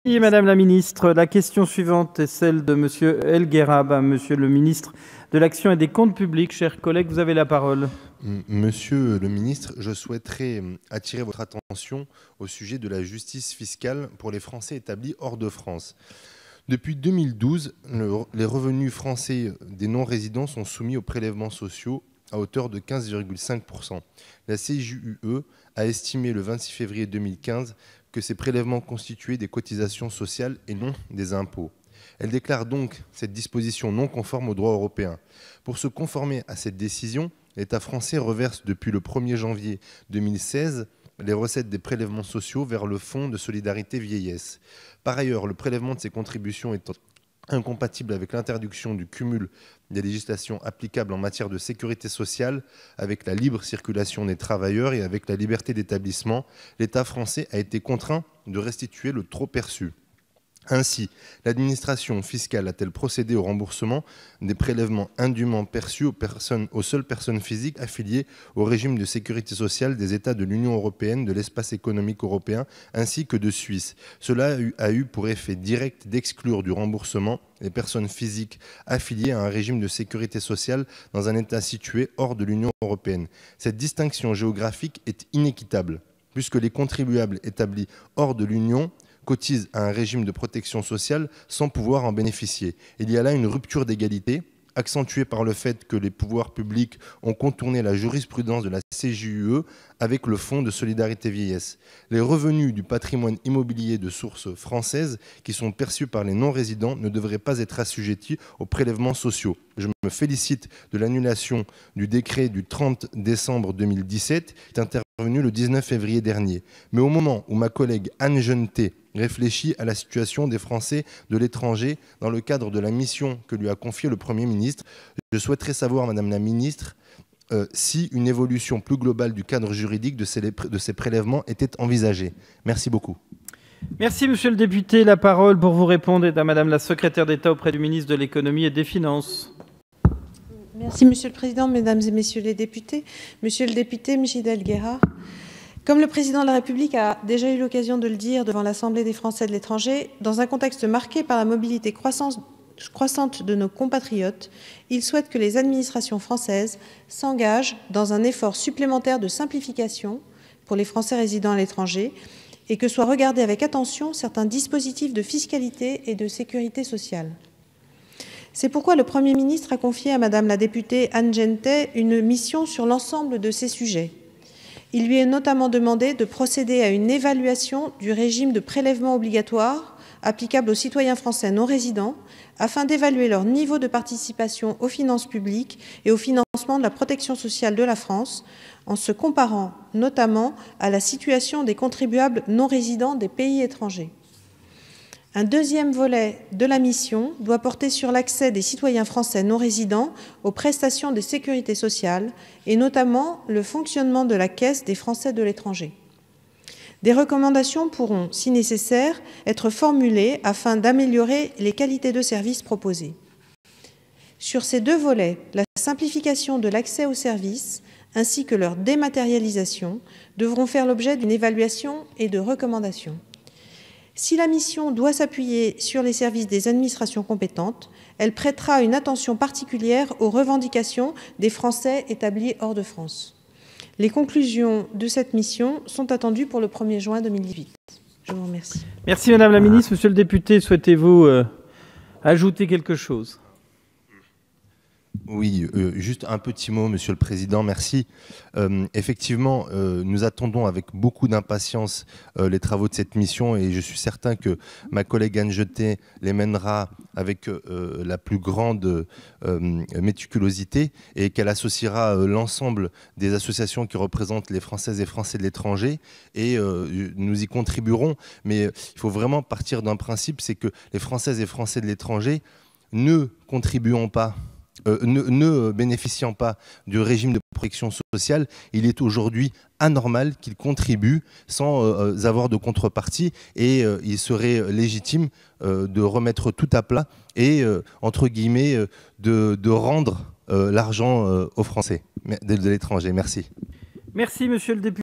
Merci Madame la Ministre. La question suivante est celle de Monsieur El Guerrab, Monsieur le Ministre de l'Action et des Comptes Publics. Chers collègues, vous avez la parole. Monsieur le ministre, je souhaiterais attirer votre attention au sujet de la justice fiscale pour les Français établis hors de France. Depuis 2012, les revenus français des non-résidents sont soumis aux prélèvements sociaux à hauteur de 15,5%. La CJUE a estimé le 26 février 2015 que ces prélèvements constituaient des cotisations sociales et non des impôts. Elle déclare donc cette disposition non conforme au droit européen. Pour se conformer à cette décision, l'État français reverse depuis le 1er janvier 2016 les recettes des prélèvements sociaux vers le Fonds de solidarité vieillesse. Par ailleurs, le prélèvement de ces contributions est incompatible avec l'interdiction du cumul des législations applicables en matière de sécurité sociale avec la libre circulation des travailleurs et avec la liberté d'établissement, l'État français a été contraint de restituer le trop perçu. Ainsi, l'administration fiscale a-t-elle procédé au remboursement des prélèvements indûment perçus aux seules personnes physiques affiliées au régime de sécurité sociale des États de l'Union européenne, de l'espace économique européen, ainsi que de Suisse. Cela a eu pour effet direct d'exclure du remboursement les personnes physiques affiliées à un régime de sécurité sociale dans un État situé hors de l'Union européenne. Cette distinction géographique est inéquitable, puisque les contribuables établis hors de l'Union cotisent à un régime de protection sociale sans pouvoir en bénéficier. Il y a là une rupture d'égalité, accentuée par le fait que les pouvoirs publics ont contourné la jurisprudence de la CJUE avec le Fonds de solidarité vieillesse. Les revenus du patrimoine immobilier de source française qui sont perçus par les non-résidents ne devraient pas être assujettis aux prélèvements sociaux. Je me félicite de l'annulation du décret du 30 décembre 2017 qui est intervenu le 19 février dernier. Mais au moment où ma collègue Anne Genetet réfléchit à la situation des Français de l'étranger dans le cadre de la mission que lui a confiée le Premier ministre, je souhaiterais savoir, Madame la Ministre, si une évolution plus globale du cadre juridique de ces prélèvements était envisagée. Merci beaucoup. Merci Monsieur le député. La parole pour vous répondre est à Madame la secrétaire d'État auprès du ministre de l'Économie et des Finances. Merci Monsieur le Président, Mesdames et Messieurs les députés. Monsieur le député Mjid El Guerrab, comme le Président de la République a déjà eu l'occasion de le dire devant l'Assemblée des Français de l'étranger, dans un contexte marqué par la mobilité croissante de nos compatriotes, il souhaite que les administrations françaises s'engagent dans un effort supplémentaire de simplification pour les Français résidant à l'étranger et que soient regardés avec attention certains dispositifs de fiscalité et de sécurité sociale. C'est pourquoi le Premier ministre a confié à Madame la députée Anne Genetet une mission sur l'ensemble de ces sujets. Il lui est notamment demandé de procéder à une évaluation du régime de prélèvement obligatoire applicable aux citoyens français non résidents afin d'évaluer leur niveau de participation aux finances publiques et au financement de la protection sociale de la France en se comparant notamment à la situation des contribuables non résidents des pays étrangers. Un deuxième volet de la mission doit porter sur l'accès des citoyens français non résidents aux prestations de sécurité sociale et notamment le fonctionnement de la Caisse des Français de l'étranger. Des recommandations pourront, si nécessaire, être formulées afin d'améliorer les qualités de services proposées. Sur ces deux volets, la simplification de l'accès aux services ainsi que leur dématérialisation devront faire l'objet d'une évaluation et de recommandations. Si la mission doit s'appuyer sur les services des administrations compétentes, elle prêtera une attention particulière aux revendications des Français établis hors de France. Les conclusions de cette mission sont attendues pour le 1er juin 2018. Je vous remercie. Merci Madame la Ministre. Monsieur le député, souhaitez-vous ajouter quelque chose ? Oui, juste un petit mot, Monsieur le Président, merci. Effectivement, nous attendons avec beaucoup d'impatience les travaux de cette mission et je suis certain que ma collègue Anne Genetet les mènera avec la plus grande méticulosité et qu'elle associera l'ensemble des associations qui représentent les Françaises et Français de l'étranger et nous y contribuerons. Mais il faut vraiment partir d'un principe, c'est que les Françaises et Français de l'étranger ne contribuons pas ne bénéficiant pas du régime de protection sociale, il est aujourd'hui anormal qu'ils contribuent sans avoir de contrepartie et il serait légitime de remettre tout à plat et, entre guillemets, de rendre l'argent aux Français de l'étranger. Merci. Merci, Monsieur le député.